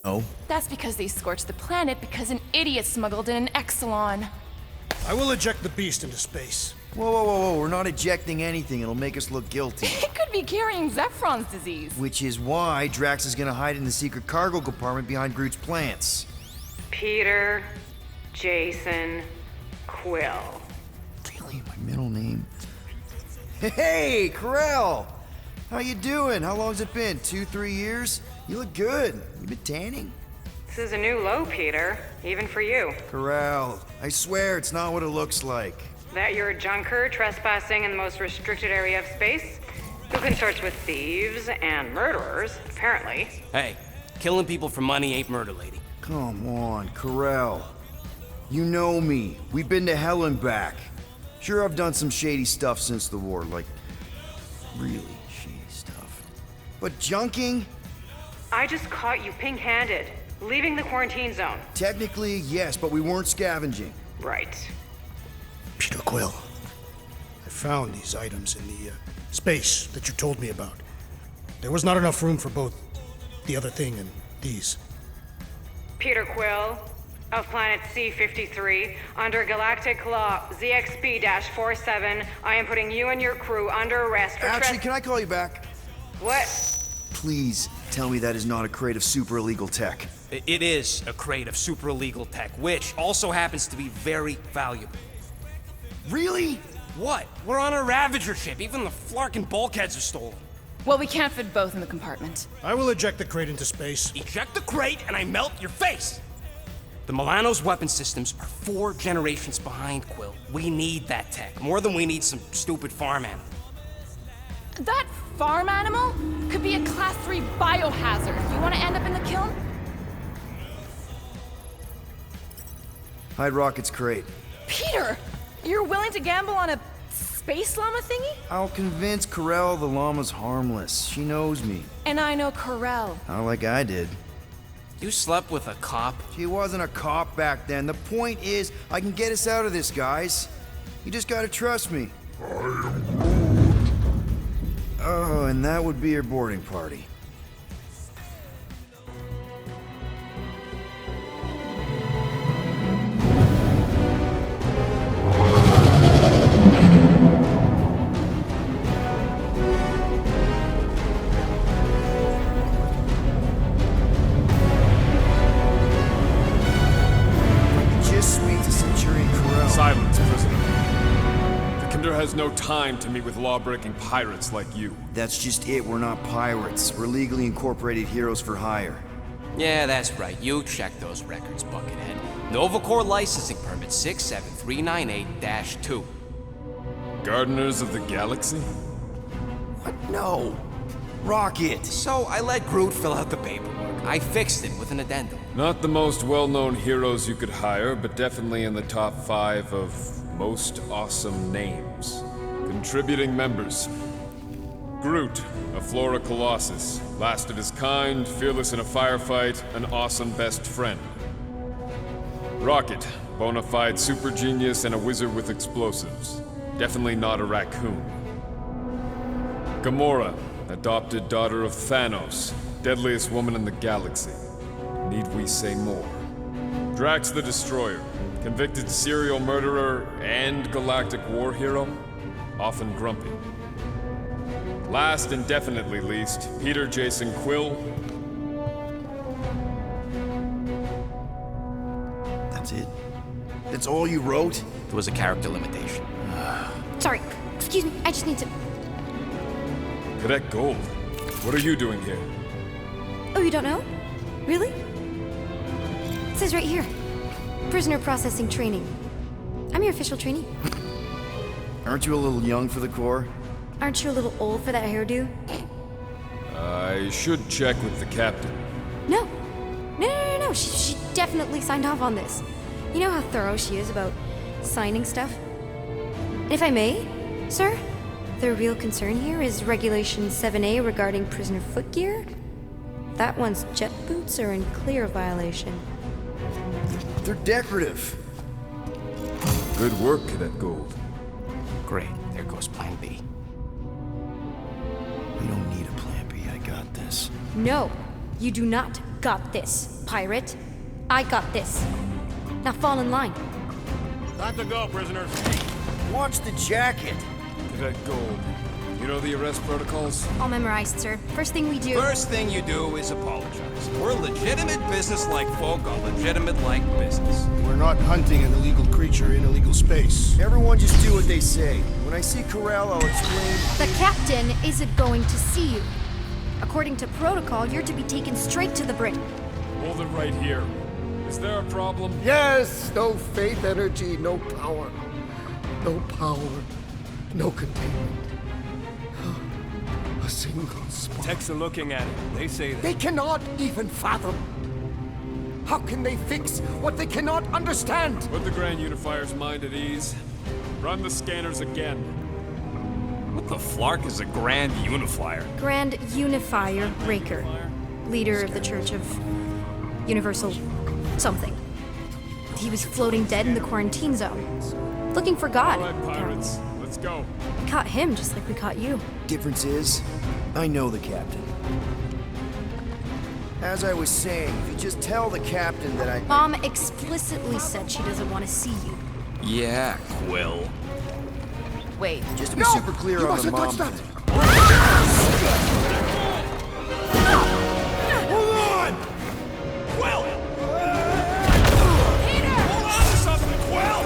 Oh? That's because they scorched the planet because an idiot smuggled in an Exelon. I will eject the beast into space. Whoa, we're not ejecting anything. It'll make us look guilty. It could be carrying Zephron's disease. Which is why Drax is gonna hide in the secret cargo compartment behind Groot's plants. Peter, Jason, Quill. Really? My middle name? Hey, Karel! How you doing? How long's it been? 2-3 years? You look good. You been tanning? This is a new low, Peter. Even for you. Karel, I swear it's not what it looks like. That you're a junker trespassing in the most restricted area of space? Who consorts with thieves and murderers, apparently. Hey, killing people for money ain't murder, lady. Come on, Karel. You know me. We've been to hell and back. Sure, I've done some shady stuff since the war, like really shady stuff. But junking? I just caught you pink-handed, leaving the quarantine zone. Technically, yes, but we weren't scavenging. Right. Peter Quill, I found these items in the space that you told me about. There was not enough room for both the other thing and these. Peter Quill, of planet C-53, under Galactic Law ZXP-47, I am putting you and your crew under arrest for Actually, can I call you back? What? Please tell me that is not a crate of super illegal tech. It is a crate of super illegal tech, which also happens to be very valuable. Really? What? We're on a Ravager ship. Even the Flarkin bulkheads are stolen. Well, we can't fit both in the compartment. I will eject the crate into space. Eject the crate and I melt your face! The Milano's weapon systems are 4 generations behind, Quill. We need that tech, more than we need some stupid farm animal. That farm animal could be a Class 3 biohazard. You want to end up in the kiln? Hide Rocket's crate. Peter! You're willing to gamble on a space llama thingy? I'll convince Karel the llama's harmless. She knows me. And I know Karel. Not like I did. You slept with a cop? She wasn't a cop back then. The point is, I can get us out of this, guys. You just gotta trust me. Oh, and that would be your boarding party. Just speak to Centurion Karel. Silence, prisoner. Vikander has no time to meet with law-breaking pirates like you. That's just it. We're not pirates. We're legally incorporated heroes for hire. Yeah, that's right. You check those records, Buckethead. Novacore licensing permit 67398-2. Gardeners of the Galaxy? What? No. Rocket. So I let Groot fill out the paperwork. I fixed it with an addendum. Not the most well-known heroes you could hire, but definitely in the top 5 of most awesome names. Contributing members. Groot, a Flora Colossus, last of his kind, fearless in a firefight, an awesome best friend. Rocket, bona fide super genius and a wizard with explosives. Definitely not a raccoon. Gamora, adopted daughter of Thanos, deadliest woman in the galaxy. Need we say more? Drax the Destroyer, convicted serial murderer and galactic war hero, often grumpy. Last and definitely least, Peter Jason Quill. That's it? That's all you wrote? There was a character limitation. Sorry, excuse me, I just need to... Cadet Gold, what are you doing here? Oh, you don't know? Really? It says right here. Prisoner processing training. I'm your official trainee. Aren't you a little young for the Corps? Aren't you a little old for that hairdo? I should check with the captain. No. No. She definitely signed off on this. You know how thorough she is about signing stuff? And if I may, sir, the real concern here is Regulation 7A regarding prisoner footgear. That one's jet boots are in clear violation. They're decorative. Good work, Cadet Gold. Great. There goes Plan B. We don't need a plan B. I got this. No, you do not, got this, pirate. I got this. Now fall in line. Time to go, prisoners. Watch the jacket. Cadet Gold, you know the arrest protocols? All memorized, sir. First thing we do. First thing you do is apologize. We're legitimate business-like folk on legitimate-like business. We're not hunting an illegal creature in illegal space. Everyone just do what they say. When I see Corral, I'll explain. The captain isn't going to see you. According to protocol, you're to be taken straight to the brig. Hold it right here. Is there a problem? Yes, no faith energy, no power. No power, no containment. A single spark. Techs are looking at it. They say that. They cannot even fathom. How can they fix what they cannot understand? Put the Grand Unifier's mind at ease. Run the scanners again. What the flark is a Grand Unifier? Grand Unifier Raker, leader of the Church of Universal something. He was floating dead in the quarantine zone, looking for God. All right, pirates, let's go. We caught him just like we caught you. Difference is, I know the captain. As I was saying, if you just tell the captain that I... Mom explicitly said she doesn't want to see you. Yeah, Quill. Wait, Just to be No! super clear You on the mustn't touch mom that! thing. Hold on! Quill! Hold on to something, Quill!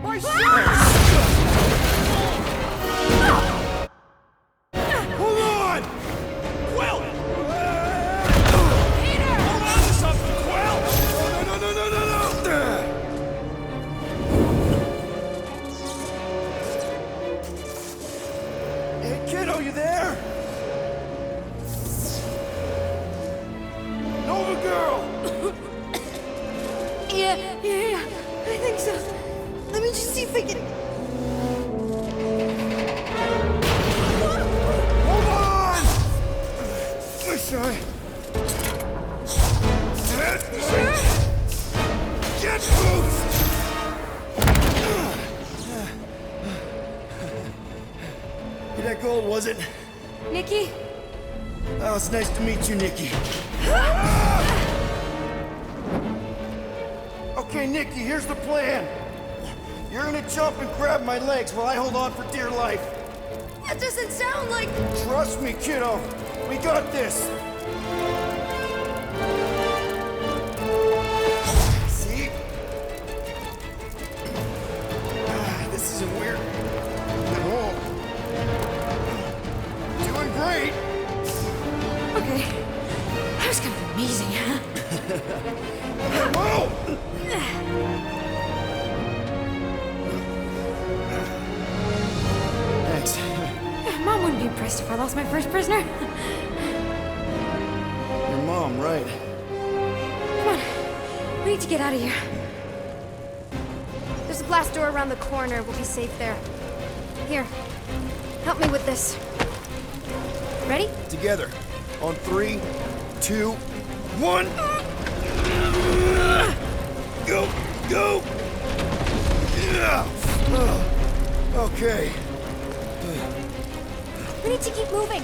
My shit! Hold on! Quill! Hold on to something, Quill! Hey, kiddo, you there? Nova girl! Yeah, I think so. Let me just see if I can... Hold on! Wish I... Get boost! Cadet Gold, was it? Nikki? Oh, it's nice to meet you, Nikki. Okay, Nikki, here's the plan. You're gonna jump and grab my legs while I hold on for dear life. That doesn't sound like... Trust me, kiddo. We got this. See? This isn't weird. At all. Doing great. Okay. That was kind of amazing, huh? Whoa! Thanks. Mom wouldn't be impressed if I lost my first prisoner. Your mom, right? Come on. We need to get out of here. There's a glass door around the corner. We'll be safe there. Here. Help me with this. Ready? Together. On 3, 2, 1. Go! Go! Okay. We need to keep moving.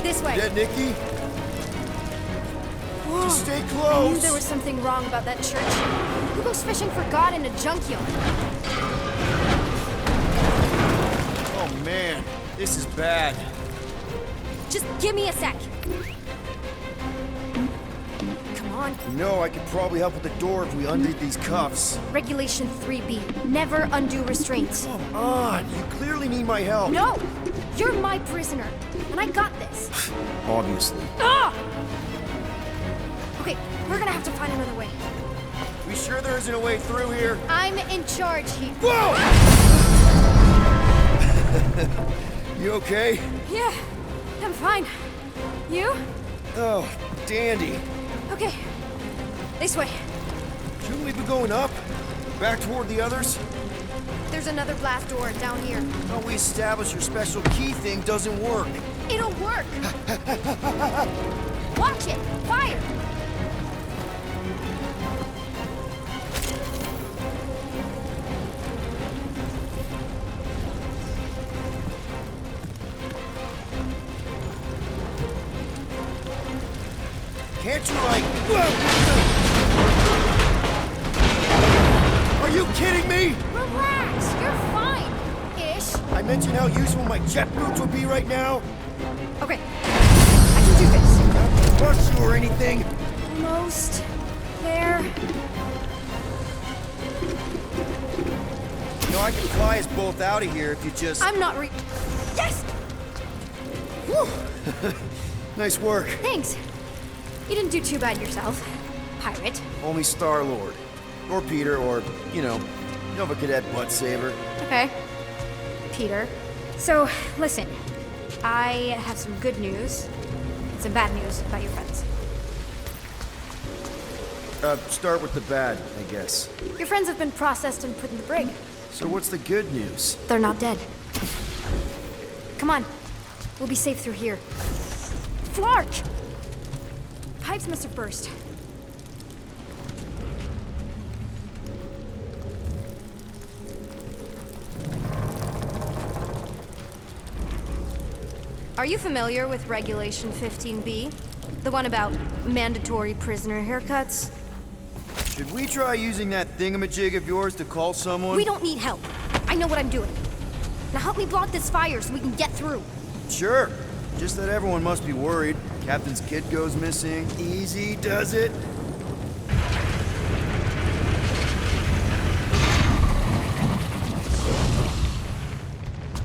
This way. Dead, Nikki? Whoa. Just stay I knew close. there was something wrong about that church. Who goes fishing for God in a junkyard? Oh man, this is bad. Just give me a sec. Come on. You know, I could probably help with the door if we undid these cuffs. Regulation 3B. Never undo restraints. Come on, you clearly need my help. No! You're my prisoner, and I got this. Obviously. Ah! Okay, we're gonna have to find another way. We sure there isn't a way through here? I'm in charge here. Whoa! You okay? Yeah, I'm fine. You? Oh, dandy. Okay. This way. Shouldn't we be going up? Back toward the others? There's another blast door down here. How we establish your special key thing doesn't work. It'll work! Watch it! Fire! Can't you, like... Are you kidding me? Relax! You're fine! Ish. I mentioned how useful my jet boots would be right now. Okay. I can do this. Not to rush you or anything. Almost. There. You know, I can fly us both out of here if you just... I'm not Yes! Whew. Nice work. Thanks. You didn't do too bad yourself, pirate. Only Star-Lord. Or Peter, or, you know, Nova Cadet Butt Saber. Okay. Peter. So, listen. I have some good news and some bad news about your friends. Start with the bad, I guess. Your friends have been processed and put in the brig. So what's the good news? They're not dead. Come on. We'll be safe through here. Flark! Pipes must have burst. Are you familiar with Regulation 15B? The one about mandatory prisoner haircuts? Should we try using that thingamajig of yours to call someone? We don't need help. I know what I'm doing. Now help me block this fire so we can get through. Sure. Just that everyone must be worried. Captain's kid goes missing. Easy does it.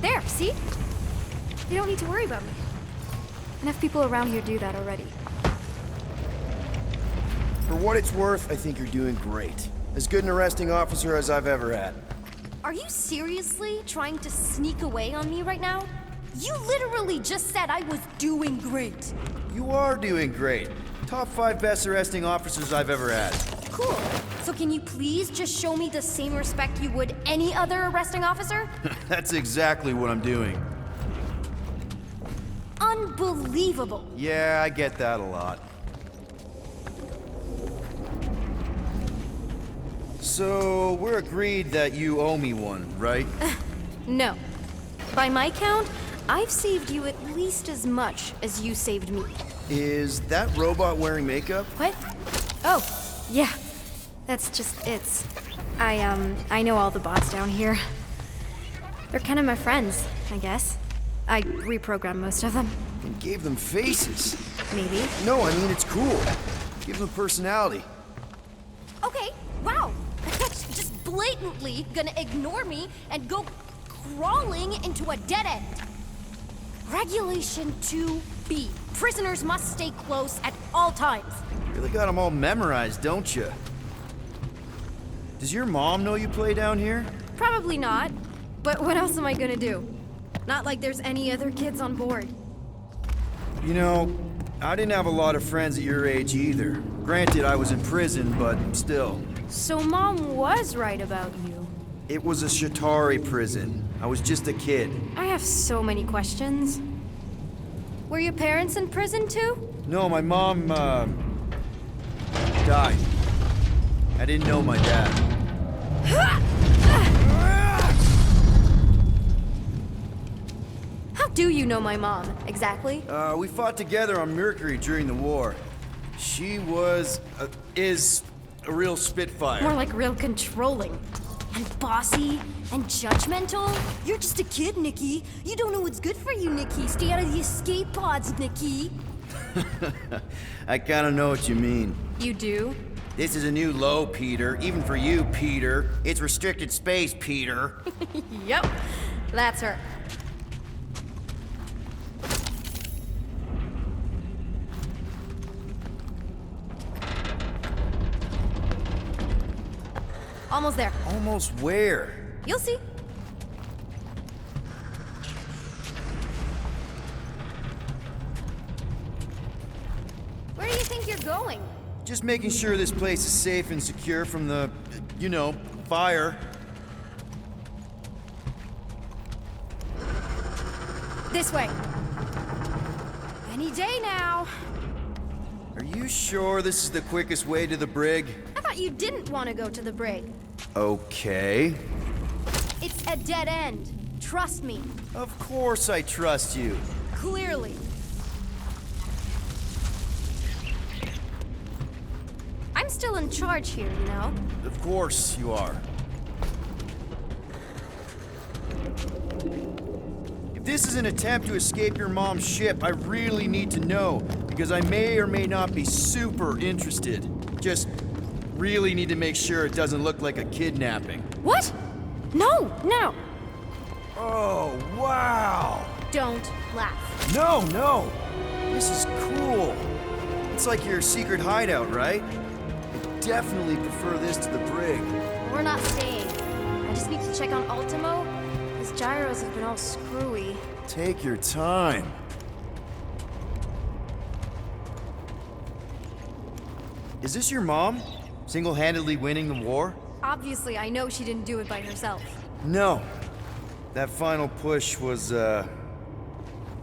There, see? You don't need to worry about me. Enough people around here do that already. For what it's worth, I think you're doing great. As good an arresting officer as I've ever had. Are you seriously trying to sneak away on me right now? You literally just said I was doing great. You are doing great. Top 5 best arresting officers I've ever had. Cool. So can you please just show me the same respect you would any other arresting officer? That's exactly what I'm doing. Unbelievable. Yeah, I get that a lot. So, we're agreed that you owe me one, right? No. By my count, I've saved you at least as much as you saved me. Is that robot wearing makeup? What? Oh, yeah. That's just it. I know all the bots down here. They're kind of my friends, I guess. I reprogrammed most of them. And gave them faces. Maybe. No, I mean, it's cool. Give them personality. Okay, wow. Just blatantly gonna ignore me and go crawling into a dead end. Regulation 2B. Prisoners must stay close at all times. Really got them all memorized, don't you? Does your mom know you play down here? Probably not. But what else am I gonna do? Not like there's any other kids on board. You know, I didn't have a lot of friends at your age either. Granted, I was in prison, but still. So Mom was right about you. It was a Shatari prison. I was just a kid. I have so many questions. Were your parents in prison too? No, my mom, died. I didn't know my dad. How do you know my mom, exactly? We fought together on Mercury during the war. She was, is a real spitfire. More like real controlling. And bossy and judgmental. You're just a kid, Nikki. You don't know what's good for you, Nikki. Stay out of the escape pods, Nikki. I kinda know what you mean. You do? This is a new low, Peter. Even for you, Peter. It's restricted space, Peter. Yep. That's her. Almost there. Almost where? You'll see. think you're going? Just making sure this place is safe and secure from the, you know, fire. This way. Any day now. Are you sure this is the quickest way to the brig? I thought you didn't want to go to the brig. Okay. It's a dead end. Trust me. Of course I trust you. Clearly. I'm still in charge here, you know? Of course you are. If this is an attempt to escape your mom's ship, I really need to know, because I may or may not be super interested. Just really need to make sure it doesn't look like a kidnapping. What? No, no. Oh, wow! Don't laugh. No! This is cool. It's like your secret hideout, right? I definitely prefer this to the brig. We're not staying. I just need to check on Ultimo. His gyros have been all screwy. Take your time. Is this your mom? Single-handedly winning the war? Obviously, I know she didn't do it by herself. No. That final push was, it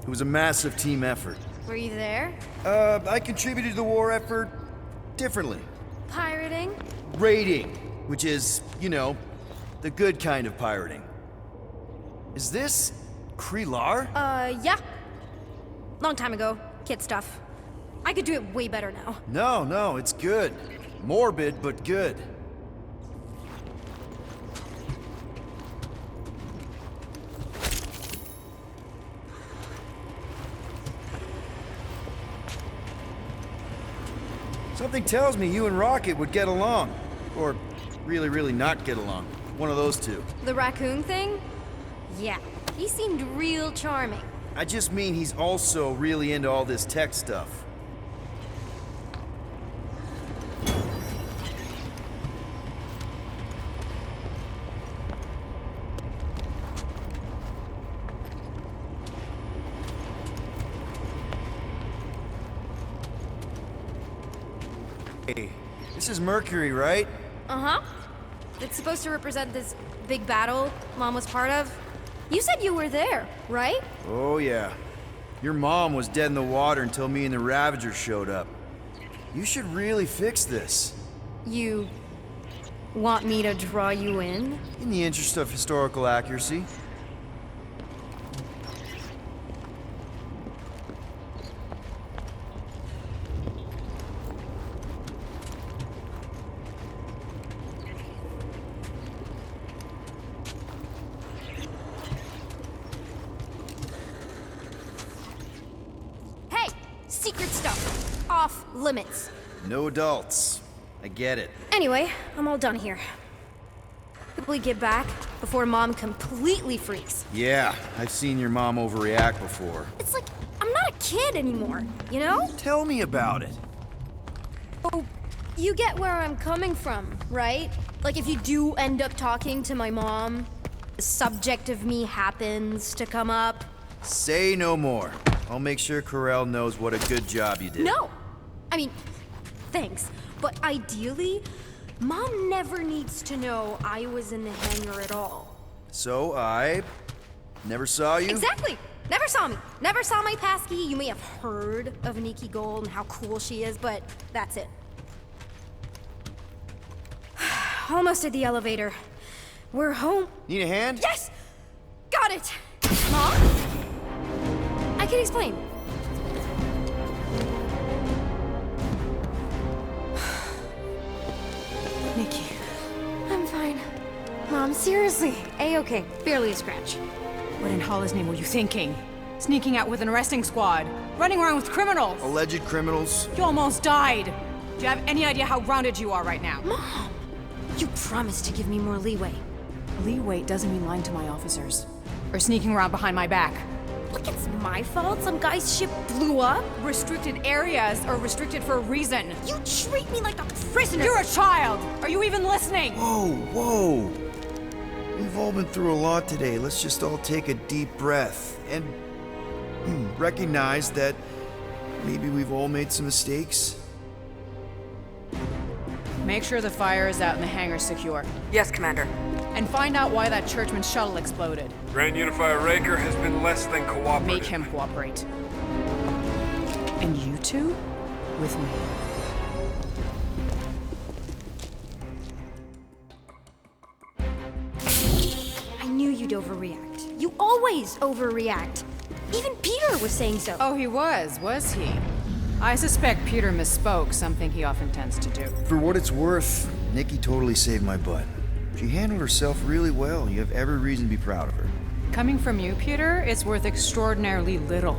was a massive team effort. Were you there? I contributed to the war effort differently. Pirating? Raiding, which is, you know, the good kind of pirating. Is this Krelar? Yeah. Long time ago. Kid stuff. I could do it way better now. No, it's good. Morbid, but good. Something tells me you and Rocket would get along. Or really not get along. One of those two. The raccoon thing? Yeah. He seemed real charming. I just mean he's also really into all this tech stuff. Hey, this is Mercury, right? Uh-huh. It's supposed to represent this big battle Mom was part of. You said you were there, right? Oh, yeah. Your mom was dead in the water until me and the Ravager showed up. You should really fix this. You want me to draw you in? In the interest of historical accuracy. Hey! Secret stuff. Off limits. No adults. I get it. Anyway, I'm all done here. Quickly get back before Mom completely freaks. Yeah, I've seen your mom overreact before. It's like, I'm not a kid anymore, you know? Tell me about it. Oh, you get where I'm coming from, right? Like if you do end up talking to my mom, the subject of me happens to come up. Say no more. I'll make sure Corell knows what a good job you did. No! I mean, thanks. But ideally, Mom never needs to know I was in the hangar at all. So I never saw you? Exactly! Never saw me. Never saw my passkey. You may have heard of Nikki Gold and how cool she is, but that's it. Almost at the elevator. We're home. Need a hand? Yes! Got it! Mom? I can explain. Nikki. I'm fine. Mom, seriously. A-okay. Barely a scratch. What in Hollis' name were you thinking? Sneaking out with an arresting squad? Running around with criminals? Alleged criminals? You almost died! Do you have any idea how grounded you are right now? Mom! You promised to give me more leeway. Leeway doesn't mean lying to my officers. Or sneaking around behind my back. Look, it's my fault some guy's ship blew up. Restricted areas are restricted for a reason. You treat me like a prisoner. You're a child! Are you even listening? Whoa. We've all been through a lot today. Let's just all take a deep breath and recognize that maybe we've all made some mistakes. Make sure the fire is out and the hangar's secure. Yes, Commander. And find out why that Churchman shuttle exploded. Grand Unifier Raker has been less than cooperative. Make him cooperate. And you two? With me. I knew you'd overreact. You always overreact. Even Peter was saying so. Oh, he was he? I suspect Peter misspoke, something he often tends to do. For what it's worth, Nikki totally saved my butt. She handled herself really well. You have every reason to be proud of her. Coming from you, Peter, it's worth extraordinarily little.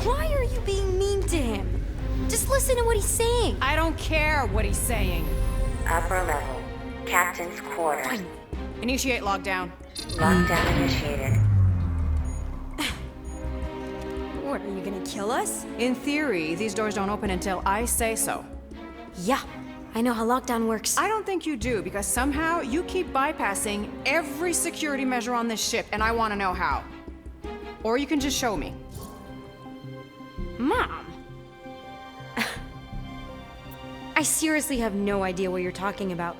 Why are you being mean to him? Just listen to what he's saying. I don't care what he's saying. Upper level. Captain's quarters. Fine. Initiate lockdown. Lockdown initiated. What, are you gonna kill us? In theory, these doors don't open until I say so. Yeah, I know how lockdown works. I don't think you do, because somehow you keep bypassing every security measure on this ship, and I want to know how. Or you can just show me. Mom! I seriously have no idea what you're talking about.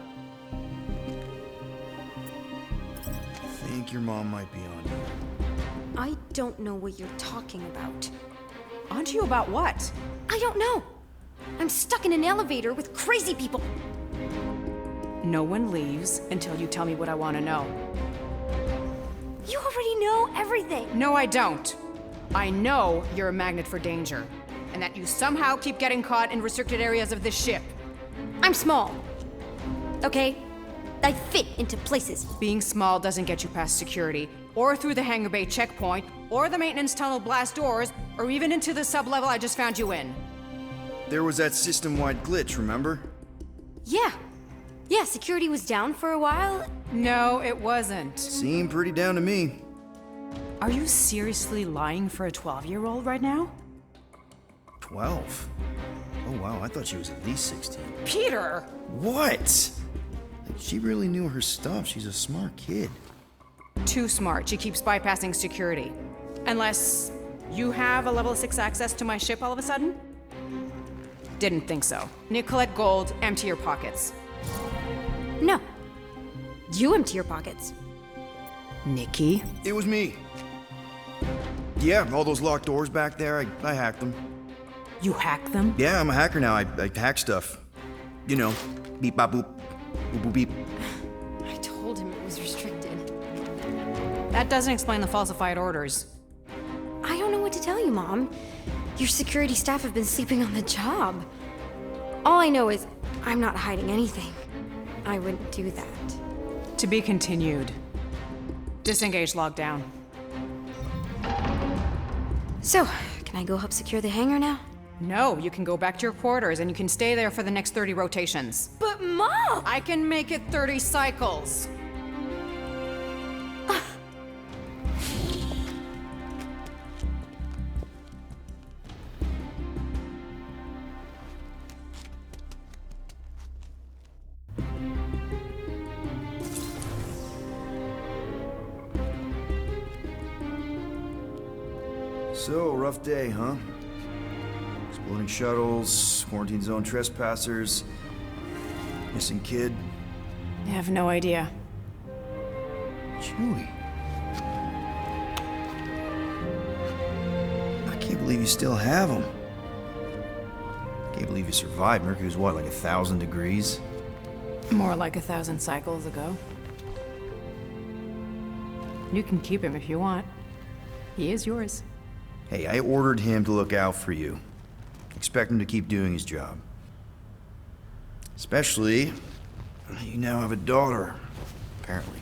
I think your mom might be on you. I don't know what you're talking about. Onto you about what? I don't know. I'm stuck in an elevator with crazy people. No one leaves until you tell me what I want to know. You already know everything. No, I don't. I know you're a magnet for danger, and that you somehow keep getting caught in restricted areas of this ship. I'm small. Okay? I fit into places. Being small doesn't get you past security, or through the hangar bay checkpoint, or the maintenance tunnel blast doors, or even into the sub-level I just found you in. There was that system-wide glitch, remember? Yeah. Yeah, security was down for a while. No, it wasn't. Seemed pretty down to me. Are you seriously lying for a 12-year-old right now? 12? Oh wow, I thought she was at least 16. Peter! What? She really knew her stuff. She's a smart kid. Too smart. She keeps bypassing security. Unless you have a level 6 access to my ship all of a sudden? Didn't think so. Nicolette Gold, empty your pockets. No. You empty your pockets. Nikki? It was me. Yeah, all those locked doors back there, I hacked them. You hacked them? Yeah, I'm a hacker now. I hack stuff. You know, beep bop boop, boop boop beep. I told him it was restricted. That doesn't explain the falsified orders. I don't know what to tell you, Mom. Your security staff have been sleeping on the job. All I know is I'm not hiding anything. I wouldn't do that. To be continued. Disengage lockdown. So, can I go help secure the hangar now? No, you can go back to your quarters and you can stay there for the next 30 rotations. But Mom! I can make it 30 cycles. So, rough day, huh? Exploding shuttles, quarantine zone trespassers, missing kid. I have no idea. Chewie. I can't believe you still have him. Can't believe you survived. Mercury's what, like 1,000 degrees? More like 1,000 cycles ago. You can keep him if you want. He is yours. Hey, I ordered him to look out for you. Expect him to keep doing his job. Especially, you now have a daughter, apparently.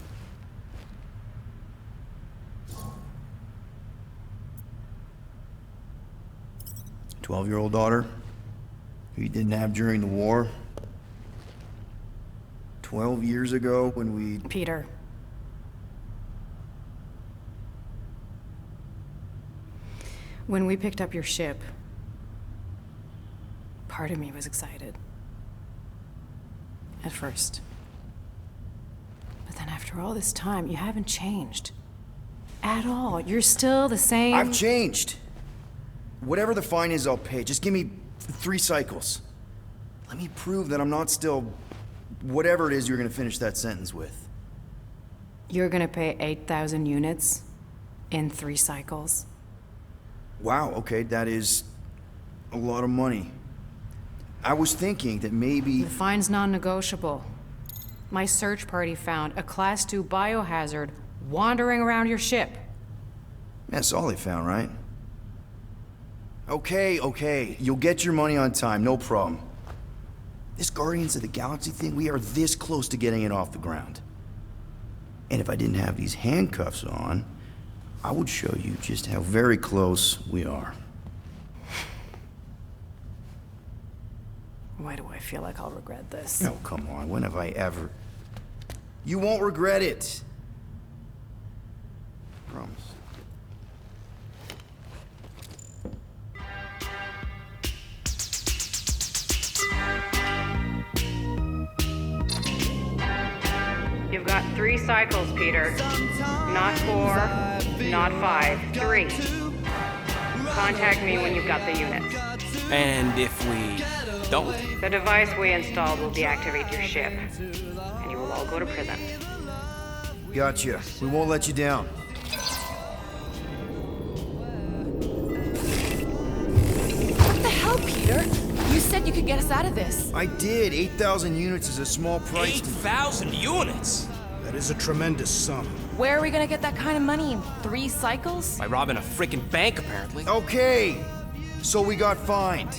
12-year-old daughter, who you didn't have during the war. 12 years ago when we... Peter. When we picked up your ship, part of me was excited. At first. But then after all this time, you haven't changed. At all. You're still the same... I've changed. Whatever the fine is, I'll pay. Just give me 3 cycles. Let me prove that I'm not still... whatever it is you're gonna finish that sentence with. You're gonna pay 8,000 units in 3 cycles. Wow, okay, that is a lot of money. I was thinking that maybe... The fine's non-negotiable. My search party found a Class 2 biohazard wandering around your ship. That's all they found, right? Okay, you'll get your money on time, no problem. This Guardians of the Galaxy thing, we are this close to getting it off the ground. And if I didn't have these handcuffs on, I would show you just how very close we are. Why do I feel like I'll regret this? Oh, come on, when have I ever... You won't regret it. Promise. You've got 3 cycles, Peter. Not 4, not 5, 3. Contact me when you've got the unit. And if we don't? The device we installed will deactivate your ship, and you will all go to prison. Gotcha. We won't let you down. What the hell, Peter? You said you could get us out of this. I did. 8,000 units is a small price. 8,000 units? That is a tremendous sum. Where are we gonna get that kind of money in 3 cycles? By robbing a freaking bank, apparently. Okay, so we got fined.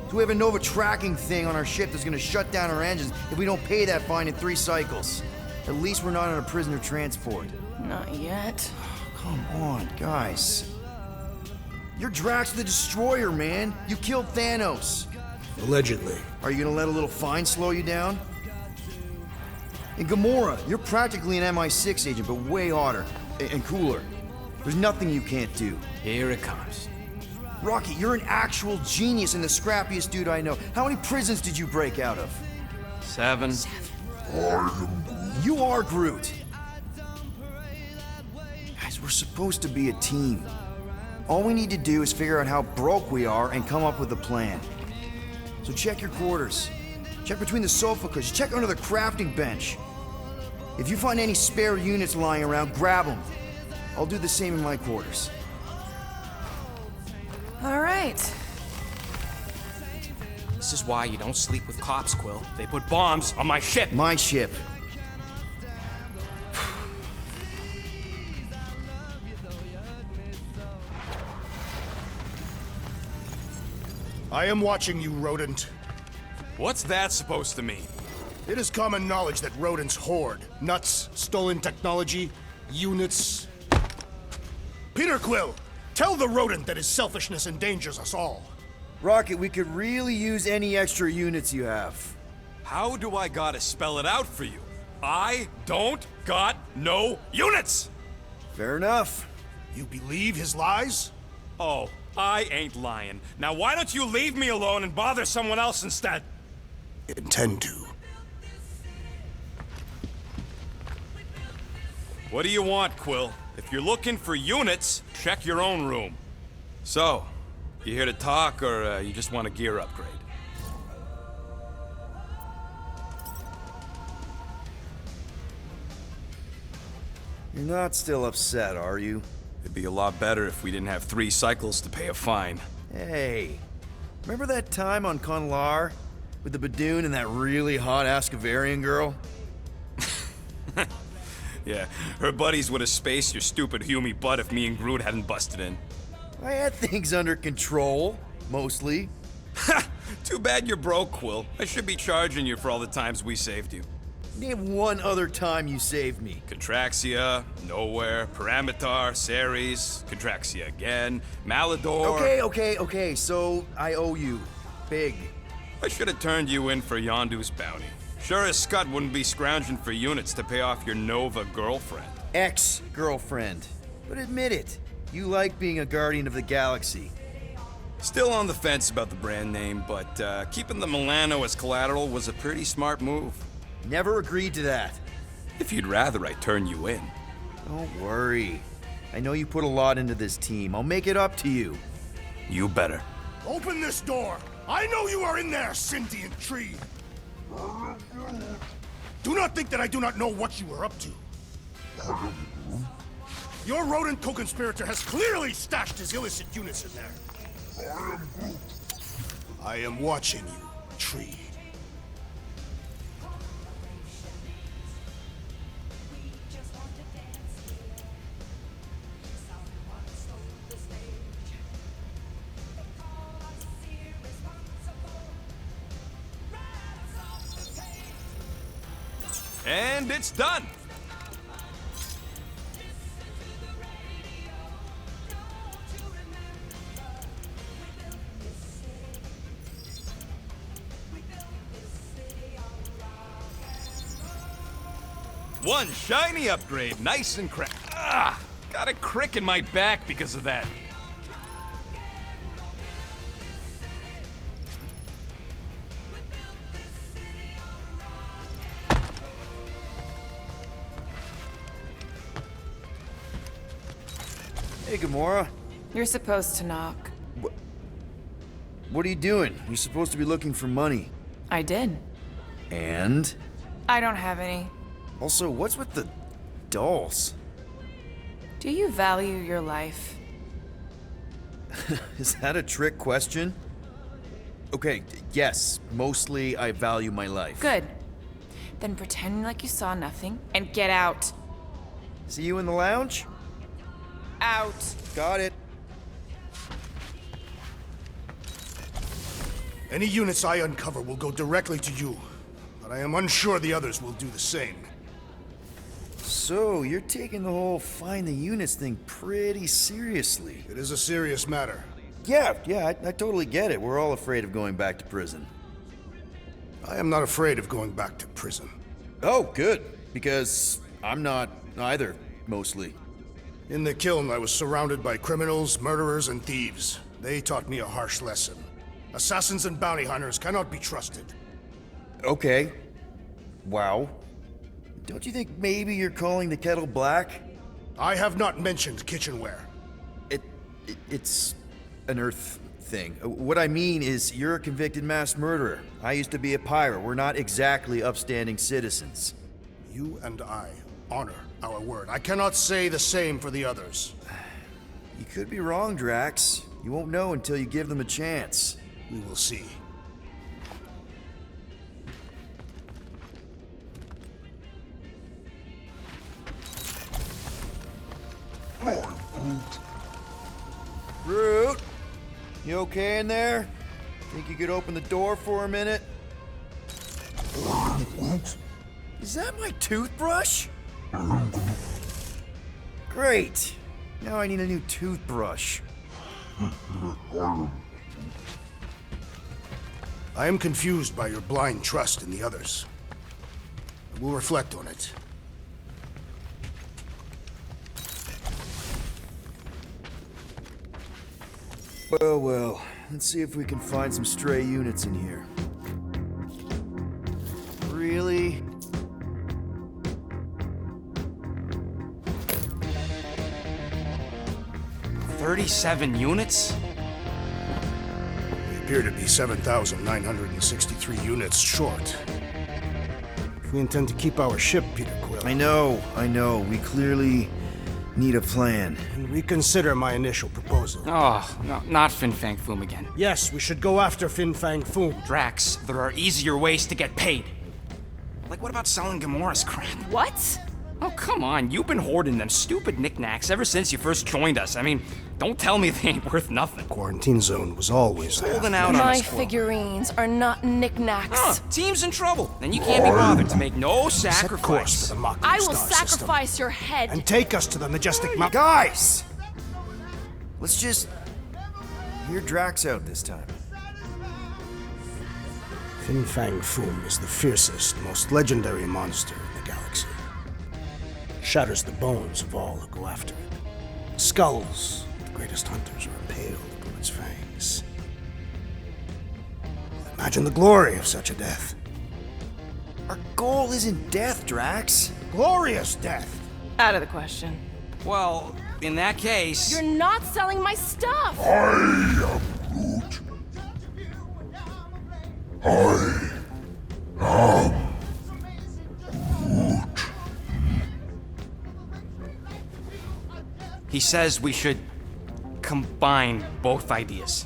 So we have a Nova tracking thing on our ship that's gonna shut down our engines if we don't pay that fine in 3 cycles. At least we're not on a prisoner transport. Not yet. Come on, guys. You're Drax the Destroyer, man. You killed Thanos. Allegedly. Are you gonna let a little fine slow you down? And Gamora, you're practically an MI6 agent, but way hotter and cooler. There's nothing you can't do. Here it comes. Rocky, you're an actual genius and the scrappiest dude I know. How many prisons did you break out of? 7. You are Groot. Guys, we're supposed to be a team. All we need to do is figure out how broke we are and come up with a plan. So check your quarters. Check between the sofa cushions. Check under the crafting bench. If you find any spare units lying around, grab them. I'll do the same in my quarters. All right. This is why you don't sleep with cops, Quill. They put bombs on my ship. My ship. I am watching you, rodent. What's that supposed to mean? It is common knowledge that rodents hoard nuts, stolen technology, units. Peter Quill, tell the rodent that his selfishness endangers us all. Rocket, we could really use any extra units you have. How do I gotta spell it out for you? I don't got no units! Fair enough. You believe his lies? Oh, I ain't lying. Now why don't you leave me alone and bother someone else instead? Intend to. What do you want, Quill? If you're looking for units, check your own room. So, you here to talk, or you just want a gear upgrade? You're not still upset, are you? It'd be a lot better if we didn't have 3 cycles to pay a fine. Hey, remember that time on Conlar? With the Badoon and that really hot Ascavarian girl? Yeah, her buddies would have spaced your stupid Hume butt if me and Groot hadn't busted in. I had things under control, mostly. Ha! Too bad you're broke, Quill. I should be charging you for all the times we saved you. Name one other time you saved me. Contraxia, Nowhere, Paramitar, Ceres, Contraxia again, Malador... Okay, so I owe you. Big. I should have turned you in for Yondu's bounty. Sure as Scott wouldn't be scrounging for units to pay off your Nova girlfriend. Ex-girlfriend. But admit it, you like being a Guardian of the Galaxy. Still on the fence about the brand name, but keeping the Milano as collateral was a pretty smart move. Never agreed to that. If you'd rather I turn you in. Don't worry. I know you put a lot into this team. I'll make it up to you. You better. Open this door! I know you are in there, sentient tree! Do not think that I do not know what you are up to. Your rodent co-conspirator has clearly stashed his illicit units in there. I am watching you, tree. And it's done! One shiny upgrade, nice and cracked. Ah! Got a crick in my back because of that. Hey, Gamora. You're supposed to knock. What are you doing? You're supposed to be looking for money. I did. And? I don't have any. Also, what's with the dolls? Do you value your life? Is that a trick question? Okay, yes, mostly I value my life. Good. Then pretend like you saw nothing and get out. See you in the lounge? Out. Got it. Any units I uncover will go directly to you, but I am unsure the others will do the same. So, you're taking the whole find the units thing pretty seriously. It is a serious matter. Yeah, I totally get it. We're all afraid of going back to prison. I am not afraid of going back to prison. Oh, good. Because I'm not either, mostly. In the kiln, I was surrounded by criminals, murderers, and thieves. They taught me a harsh lesson. Assassins and bounty hunters cannot be trusted. Okay. Wow. Don't you think maybe you're calling the kettle black? I have not mentioned kitchenware. It's an Earth thing. What I mean is, you're a convicted mass murderer. I used to be a pirate. We're not exactly upstanding citizens. You and I honor our word. I cannot say the same for the others. You could be wrong, Drax. You won't know until you give them a chance. We will see. Groot, you okay in there? Think you could open the door for a minute? Is that my toothbrush? Great. Now I need a new toothbrush. I am confused by your blind trust in the others. I will reflect on it. Well, let's see if we can find some stray units in here. Really? $37 units? We appear to be 7,963 units short. If we intend to keep our ship, Peter Quill... I know. We clearly need a plan. And reconsider my initial proposal. Oh, no, not Fin Fang Foom again. Yes, we should go after Fin Fang Foom. Drax, there are easier ways to get paid. Like, what about selling Gamora's crap? What? Oh, come on. You've been hoarding them stupid knickknacks ever since you first joined us. I mean, don't tell me they ain't worth nothing. Quarantine zone was always there. Holding out on My us, Quill. figurines are not knickknacks. Team's in trouble, and you can't be bothered to make no sacrifice. For the Mockery I will Star sacrifice system. your head. And take us to the majestic mountain. Guys! Let's just hear Drax out this time. Fin Fang Foom is the fiercest, most legendary monster in the galaxy. Shatters the bones of all who go after it. Skulls, the greatest hunters, are impaled upon its fangs. Imagine the glory of such a death. Our goal isn't death, Drax. Glorious death! Out of the question. Well, in that case... You're not selling my stuff! He says we should combine both ideas.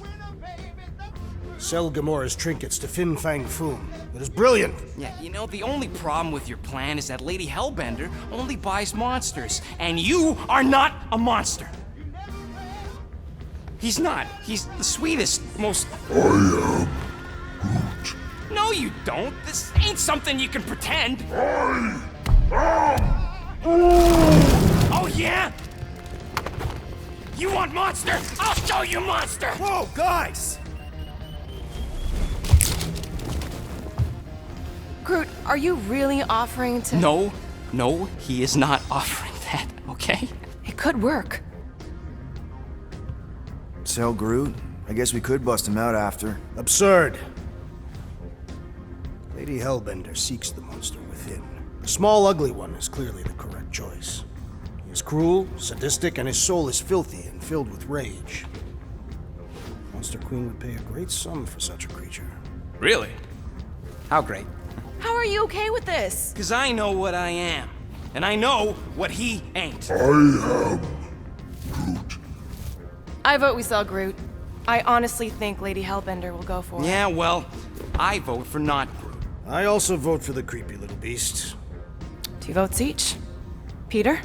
Sell Gamora's trinkets to Fin Fang Foom. That is brilliant. Yeah, you know, the only problem with your plan is that Lady Hellbender only buys monsters, and you are not a monster. He's not. He's the sweetest, most... I am Groot. No, you don't. This ain't something you can pretend. Oh, yeah? You want monster? I'll show you monster! Whoa, guys! Groot, are you really offering to... No, he is not offering that, okay? It could work. Sell Groot? I guess we could bust him out after. Absurd. Lady Hellbender seeks the monster within. The small, ugly one is clearly the correct choice. He is cruel, sadistic, and his soul is filthy and filled with rage. Monster Queen would pay a great sum for such a creature. Really? How great? How are you okay with this? Because I know what I am. And I know what he ain't. I am Groot. I vote we sell Groot. I honestly think Lady Hellbender will go for it. Yeah, well, I vote for not Groot. I also vote for the creepy little beast. 2 votes each. Peter?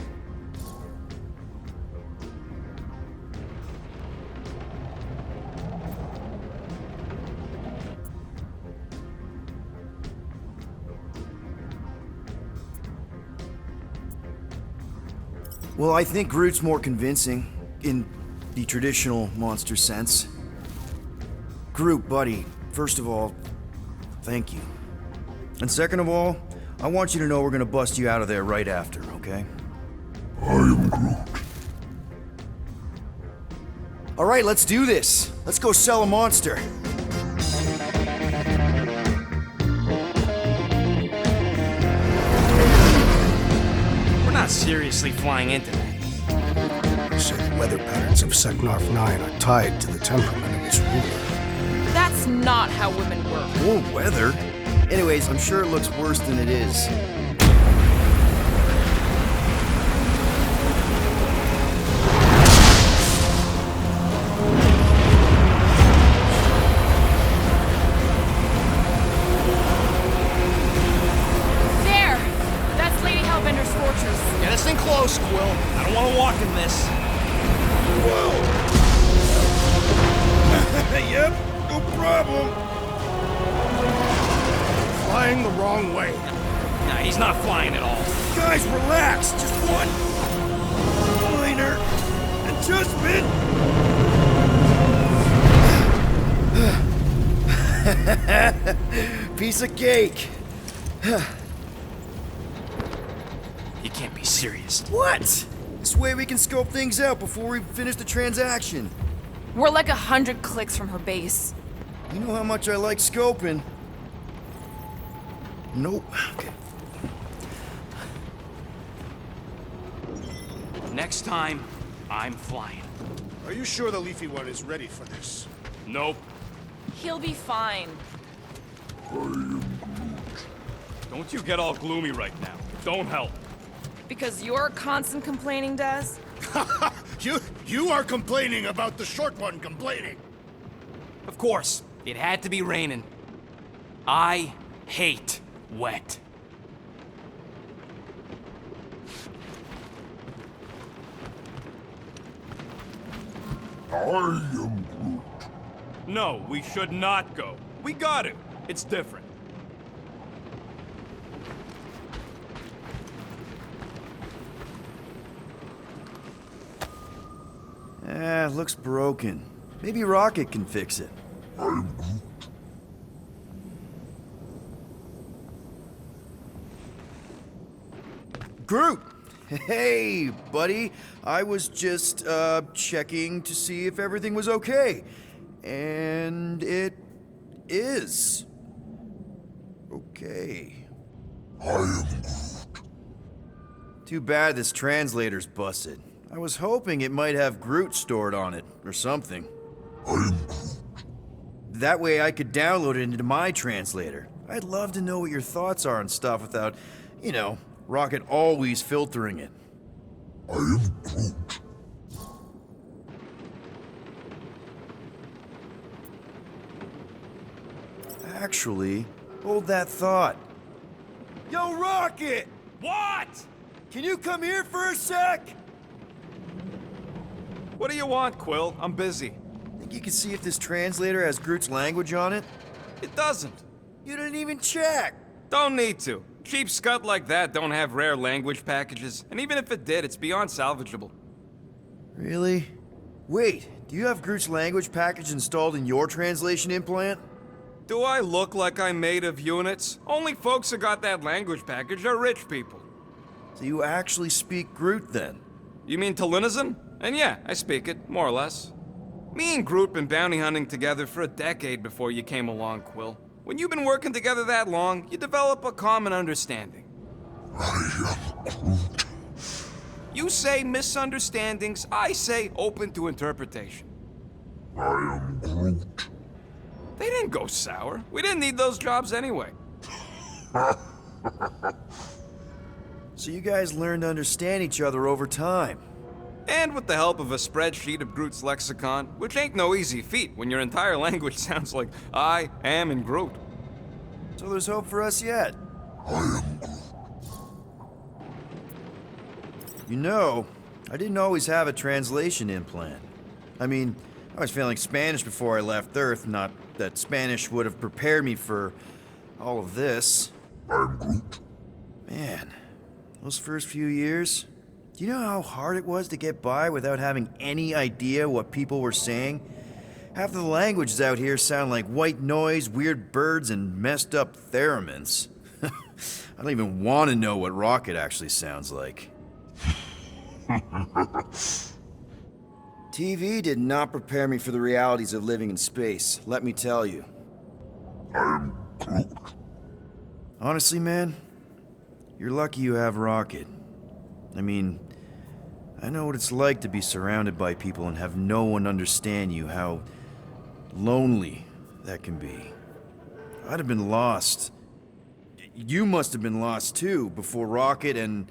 Well, I think Groot's more convincing, in the traditional monster sense. Groot, buddy, first of all, thank you. And second of all, I want you to know we're gonna bust you out of there right after, okay? I am Groot. All right, let's do this. Let's go sell a monster. We're not seriously flying into that. They say the weather patterns of Seknarf 9 are tied to the temperament of its ruler. That's not how women work. Or weather. Anyways, I'm sure it looks worse than it is. There! That's Lady Hellbender's fortress. Get us in close, Quill. I don't want to walk in this. Yep, no problem. Flying the wrong way. Nah, he's not flying at all. Guys, relax. Just one minor adjustment. Piece of cake. You can't be serious. What? This way we can scope things out before we finish the transaction. We're like 100 clicks from her base. You know how much I like scoping. Nope. Okay. Next time, I'm flying. Are you sure the Leafy One is ready for this? Nope. He'll be fine. Don't you get all gloomy right now. Don't help. Because your constant complaining does? You are complaining about the short one complaining. Of course, it had to be raining. I hate wet. I am Groot. No, we should not go. We got it. It's different. Looks broken. Maybe Rocket can fix it. I'm Groot! Groot. Hey, buddy. I was just, checking to see if everything was okay. And it is. Okay. I am Groot. Too bad this translator's busted. I was hoping it might have Groot stored on it, or something. I am Groot. That way I could download it into my translator. I'd love to know what your thoughts are on stuff without, you know, Rocket always filtering it. I am Groot. Actually, hold that thought. Yo, Rocket! What? Can you come here for a sec? What do you want, Quill? I'm busy. Think you can see if this translator has Groot's language on it? It doesn't. You didn't even check. Don't need to. Cheap scut like that don't have rare language packages, and even if it did, it's beyond salvageable. Really? Wait, do you have Groot's language package installed in your translation implant? Do I look like I'm made of units? Only folks who got that language package are rich people. So you actually speak Groot then? You mean Talinisan? And yeah, I speak it, more or less. Me and Groot been bounty hunting together for a decade before you came along, Quill. When you've been working together that long, you develop a common understanding. I am Groot. You say misunderstandings, I say open to interpretation. I am Groot. They didn't go sour. We didn't need those jobs anyway. So you guys learned to understand each other over time. And with the help of a spreadsheet of Groot's lexicon, which ain't no easy feat when your entire language sounds like I am and Groot. So there's hope for us yet. I am Groot. You know, I didn't always have a translation implant. I mean, I was failing Spanish before I left Earth, not that Spanish would have prepared me for all of this. I am Groot. Man, those first few years, do you know how hard it was to get by without having any idea what people were saying? Half of the languages out here sound like white noise, weird birds, and messed up theremins. I don't even want to know what Rocket actually sounds like. TV did not prepare me for the realities of living in space, let me tell you. I am Groot. Honestly, man, you're lucky you have Rocket. I mean, I know what it's like to be surrounded by people and have no one understand you, how lonely that can be. I'd have been lost. You must have been lost too, before Rocket and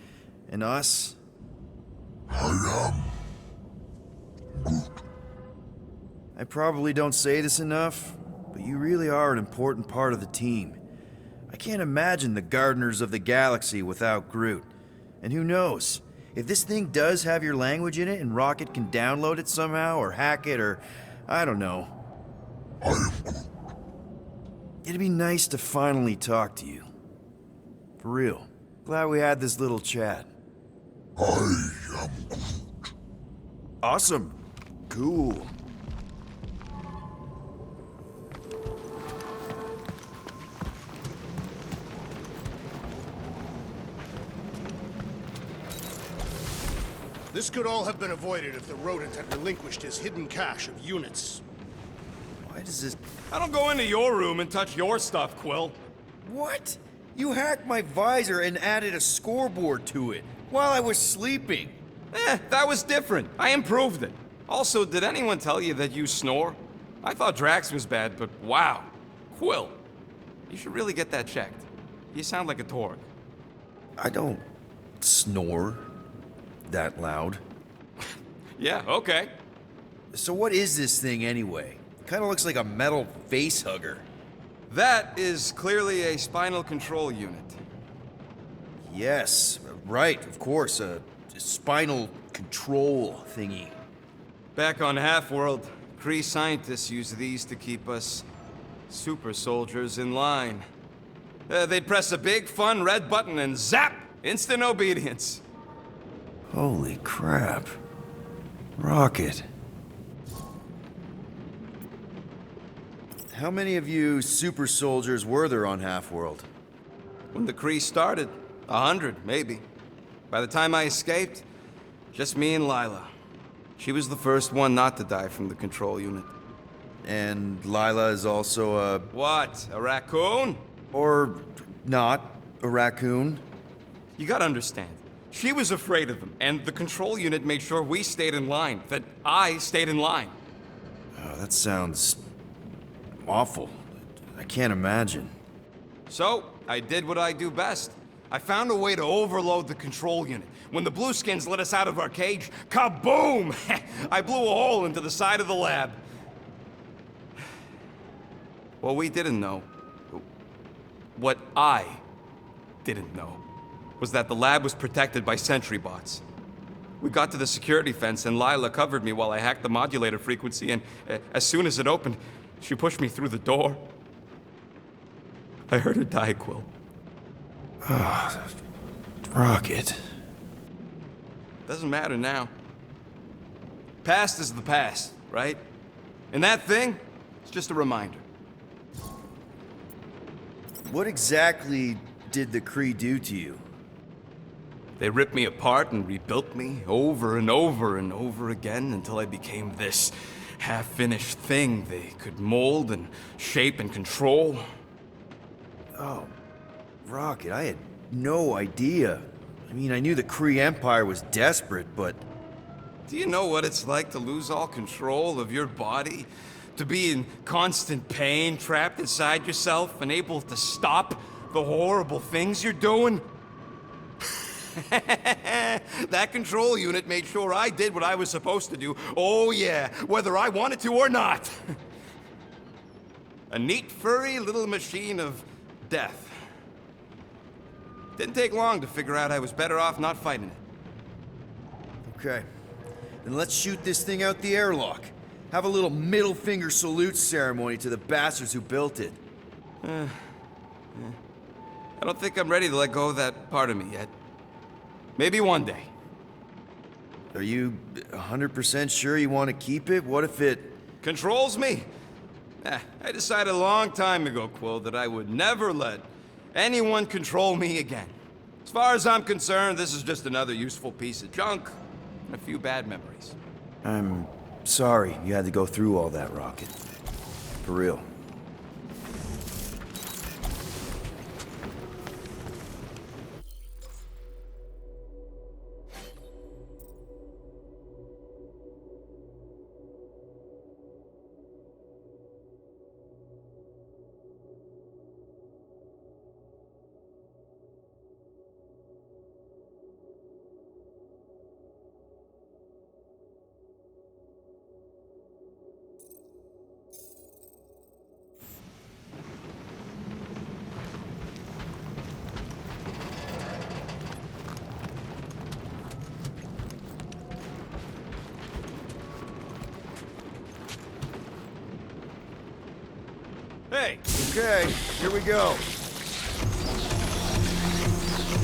us. I am Groot. I probably don't say this enough, but you really are an important part of the team. I can't imagine the Gardeners of the Galaxy without Groot. And who knows? If this thing does have your language in it and Rocket can download it somehow or hack it or I don't know. I am Groot. It'd be nice to finally talk to you. For real. Glad we had this little chat. I am Groot. Awesome. Cool. This could all have been avoided if the rodent had relinquished his hidden cache of units. Why does this... I don't go into your room and touch your stuff, Quill. What? You hacked my visor and added a scoreboard to it while I was sleeping. That was different. I improved it. Also, did anyone tell you that you snore? I thought Drax was bad, but wow. Quill, you should really get that checked. You sound like a Torg. I don't snore that loud. Yeah, okay. So what is this thing anyway? Kinda looks like a metal face hugger. That is clearly a spinal control unit. Yes, right, of course, a spinal control thingy. Back on Half-World, Kree scientists use these to keep us super soldiers in line. They'd press a big, fun red button and zap! Instant obedience. Holy crap. Rocket. How many of you super soldiers were there on Half-World? When the Kree started, 100, maybe. By the time I escaped, just me and Lila. She was the first one not to die from the control unit. And Lila is also a... What? A raccoon? Or not a raccoon? You gotta understand. She was afraid of them, and the control unit made sure we stayed in line, that I stayed in line. Oh, that sounds... awful. I can't imagine. So, I did what I do best. I found a way to overload the control unit. When the Blueskins let us out of our cage, kaboom! I blew a hole into the side of the lab. What we didn't know, what I didn't know, was that the lab was protected by sentry bots. We got to the security fence and Lila covered me while I hacked the modulator frequency, and as soon as it opened, she pushed me through the door. I heard her die, Quill. Rocket. Doesn't matter now. Past is the past, right? And that thing, it's just a reminder. What exactly did the Kree do to you? They ripped me apart and rebuilt me over and over and over again until I became this half-finished thing they could mold and shape and control. Oh, Rocket, I had no idea. I mean, I knew the Kree Empire was desperate, but... Do you know what it's like to lose all control of your body? To be in constant pain, trapped inside yourself, unable to stop the horrible things you're doing? That control unit made sure I did what I was supposed to do. Oh yeah, whether I wanted to or not. A neat, furry little machine of death. Didn't take long to figure out I was better off not fighting it. Okay. Then let's shoot this thing out the airlock. Have a little middle finger salute ceremony to the bastards who built it. I don't think I'm ready to let go of that part of me yet. Maybe one day. Are you 100% sure you want to keep it? What if it... Controls me? I decided a long time ago, Quill, that I would never let anyone control me again. As far as I'm concerned, this is just another useful piece of junk and a few bad memories. I'm sorry you had to go through all that, Rocket. For real. Hey! Okay, here we go.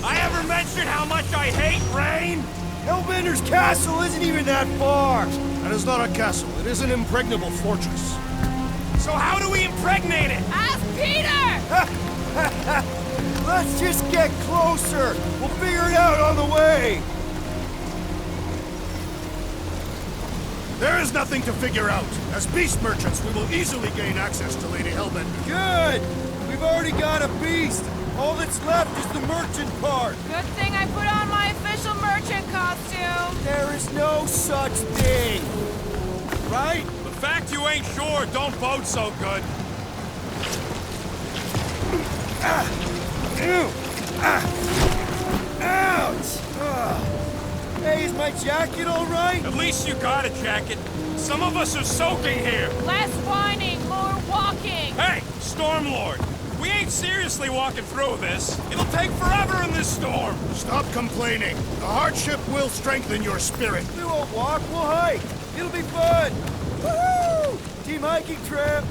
I ever mentioned how much I hate rain? Hellbender's castle isn't even that far! That is not a castle. It is an impregnable fortress. So how do we impregnate it? Ask Peter! Let's just get closer! We'll figure it out on the way! There is nothing to figure out. As beast merchants, we will easily gain access to Lady Hellbender. Good! We've already got a beast! All that's left is the merchant part! Good thing I put on my official merchant costume! There is no such thing! Right? The fact you ain't sure don't bode so good. Ouch! Hey, is my jacket all right? At least you got a jacket. Some of us are soaking here. Less whining, more walking! Hey, Stormlord! We ain't seriously walking through this. It'll take forever in this storm. Stop complaining. The hardship will strengthen your spirit. We won't walk, we'll hike! It'll be fun! Woohoo! Team hiking trip!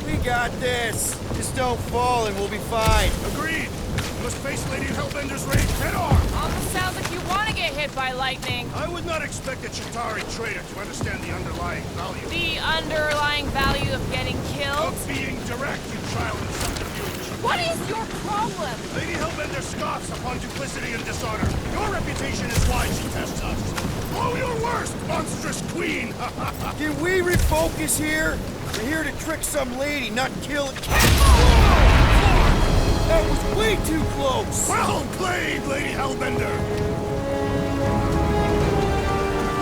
We got this! Just don't fall and we'll be fine. Agreed. You must face Lady Hellbender's rage head-on. Almost sounds like you want to get hit by lightning. I would not expect a Chitauri trader to understand the underlying value. The underlying value of getting killed? Of being direct, you child in subterfuge. What is your problem? Lady Hellbender scoffs upon duplicity and dishonor. Your reputation is why she tests us. Blow your worst, monstrous queen! Can we refocus here? We're here to trick some lady, not kill a... That was way too close! Well played, Lady Hellbender!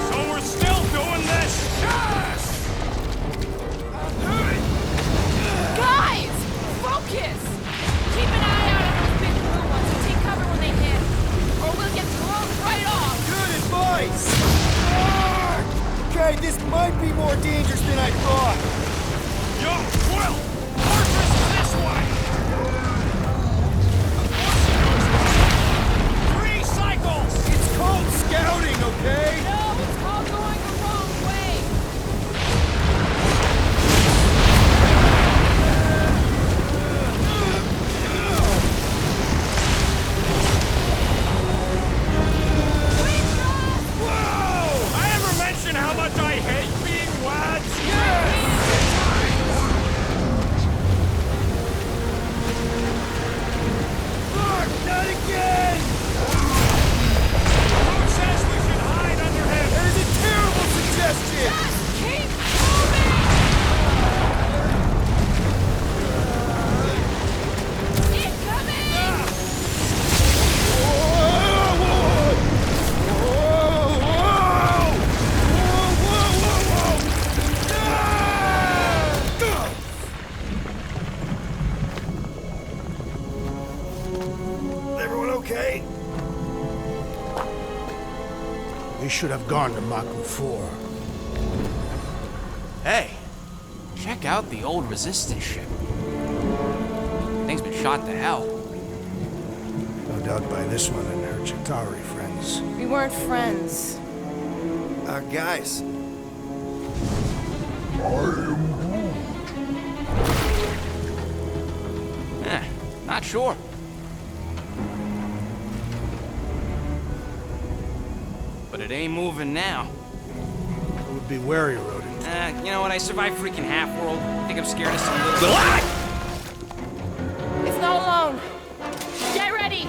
So we're still doing this? Yes! Everyone okay? We should have gone to Mako 4. Hey, check out the old Resistance ship. Thing's been shot to hell. No doubt by this one and her Chitauri friends. We weren't friends. Guys. Not sure. But it ain't moving now. It would be wary, rodent. You know what? I survived freaking Half-World. I think I'm scared of some little... It's not alone. Get ready!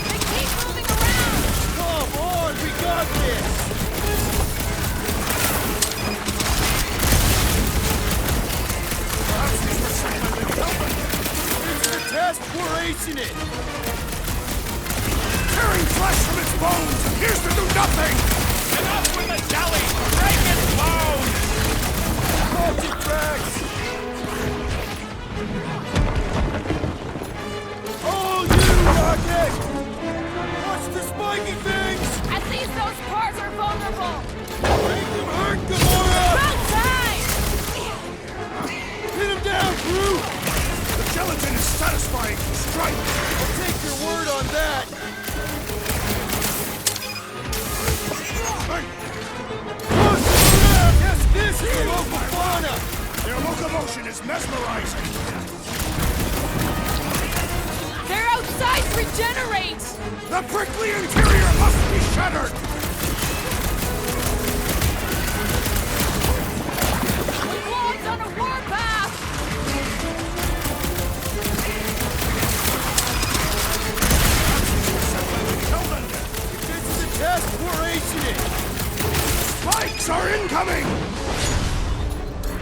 They keep moving around! Come on, we got this! It's the test, we're acing it! Tearing flesh from its bones appears to do nothing! Enough with the jelly! Break its bones! Multi-tracks! Oh, you rocket! Watch the spiky things! At least those parts are vulnerable! Make them hurt, Gamora! About time! Hit him down, crew! The gelatin is satisfying! Strike! I'll take your word on that! Push around! Yes, this is the local fauna! Their locomotion is mesmerizing! Their outsides regenerate! The prickly interior must be shattered! The Lord's on a warpath! This is the test, we're acing it! Spikes are incoming!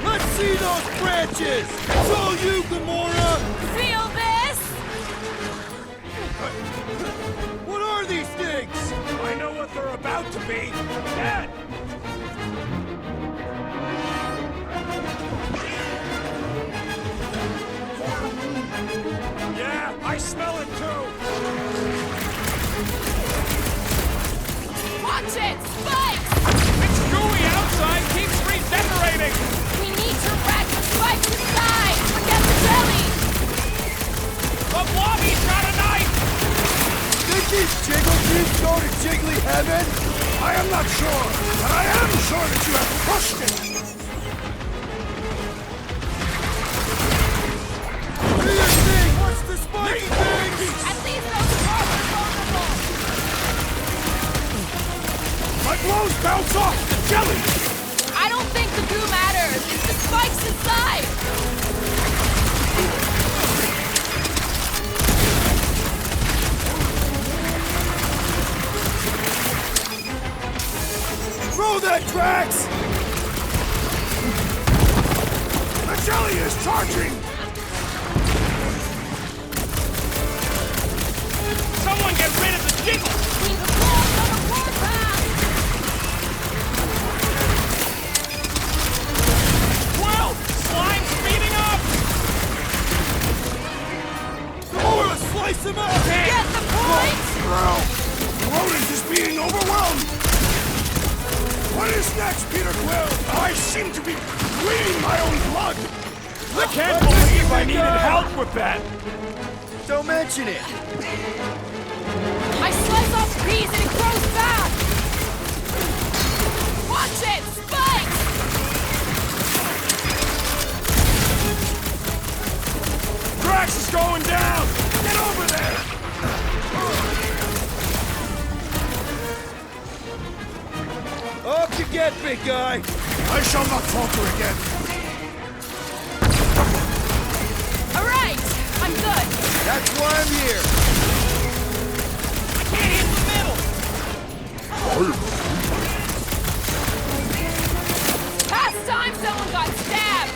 Let's see those branches! It's all you, Gamora! Feel this? What are these things? I know what they're about to be! Dead! Yeah, I smell it too! Watch it! Spikes! It's gooey outside keeps regenerating! We need to wreck the spikes inside! Forget the jelly! The blobby's got a knife! Think these jiggle teeth go to Jiggly Heaven? I am not sure, but I am sure that you have crushed it! Do your thing! Watch the spiky things! At least those parts are vulnerable! My blows bounce off the jelly! I don't think the goo matters! It's the spikes inside! Throw that, Drax! The jelly is charging! Someone get rid of the jiggle! The Lord's on a warpath! Well, slime's speeding up! Gamora, slice him up! Get the point! The rodent is being overwhelmed! What is next, Peter Quill? I seem to be bleeding my own blood! I can't believe I needed help with that! Don't mention it. I slice off peas and it grows back! Watch it! Spikes! Drax is going down! Get over there! Up you get, big guy! I shall not falter again! Alright! I'm good! That's why I'm here. I can't hit the middle! Past time someone got stabbed!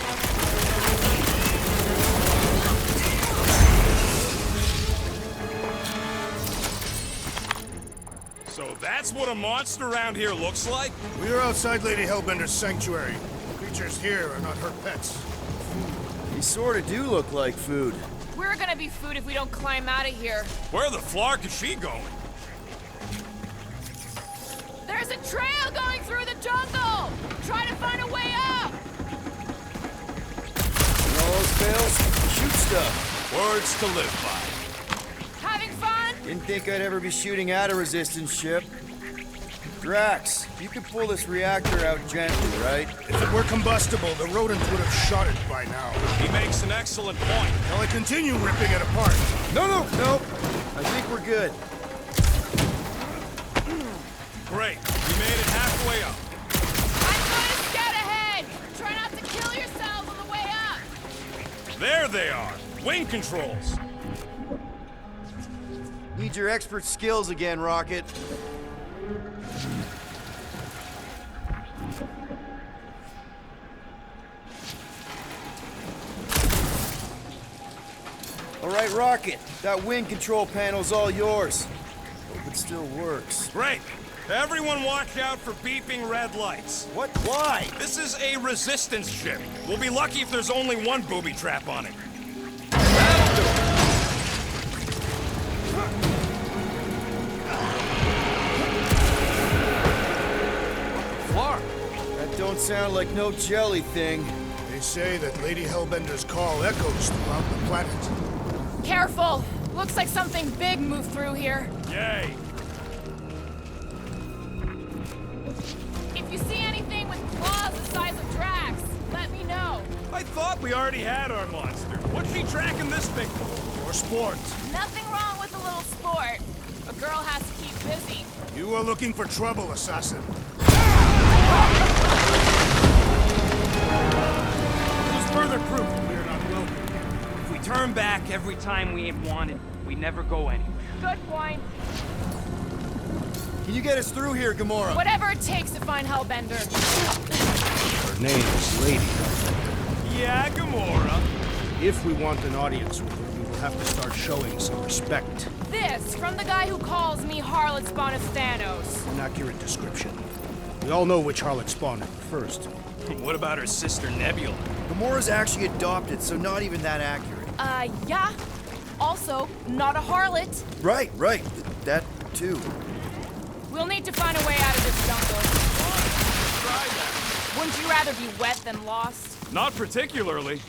That's what a monster around here looks like? We are outside Lady Hellbender's sanctuary. Creatures here are not her pets. They sort of do look like food. We're gonna be food if we don't climb out of here. Where the flark is she going? There's a trail going through the jungle! Try to find a way up! When all else fails, shoot stuff. Words to live by. Having fun? Didn't think I'd ever be shooting at a resistance ship. Drax, you can pull this reactor out gently, right? If it were combustible, the rodents would have shot it by now. He makes an excellent point. Shall I continue ripping it apart? No. I think we're good. Great. You made it halfway up. I'm gonna scout ahead! Try not to kill yourselves on the way up! There they are. Wing controls. Need your expert skills again, Rocket. All right, Rocket. That wing control panel's all yours. Hope it still works. Great. Everyone watch out for beeping red lights. What? Why? This is a resistance ship. We'll be lucky if there's only one booby trap on it. Flark. That don't sound like no jelly thing. They say that Lady Hellbender's call echoes throughout the planet. Careful! Looks like something big moved through here. Yay. If you see anything with claws the size of Drax, let me know. I thought we already had our monster. What's she tracking this thing for? For sport. Nothing wrong with a little sport. A girl has to keep busy. You are looking for trouble, assassin. This is further proof that we are not welcome. If we turn back every time we ain't wanted, we never go anywhere. Good point. Can you get us through here, Gamora? Whatever it takes to find Hellbender. Her name is Lady Hellbender. Yeah, Gamora. If we want an audience with her, we will have to start showing some respect. This from the guy who calls me Harlot Spawn of Thanos. An accurate description. We all know which harlot spawned her first. What about her sister Nebula? Gamora's actually adopted, so not even that accurate. Yeah. Also, not a harlot. Right. That too. We'll need to find a way out of this jungle. Try that. Wouldn't you rather be wet than lost? Not particularly.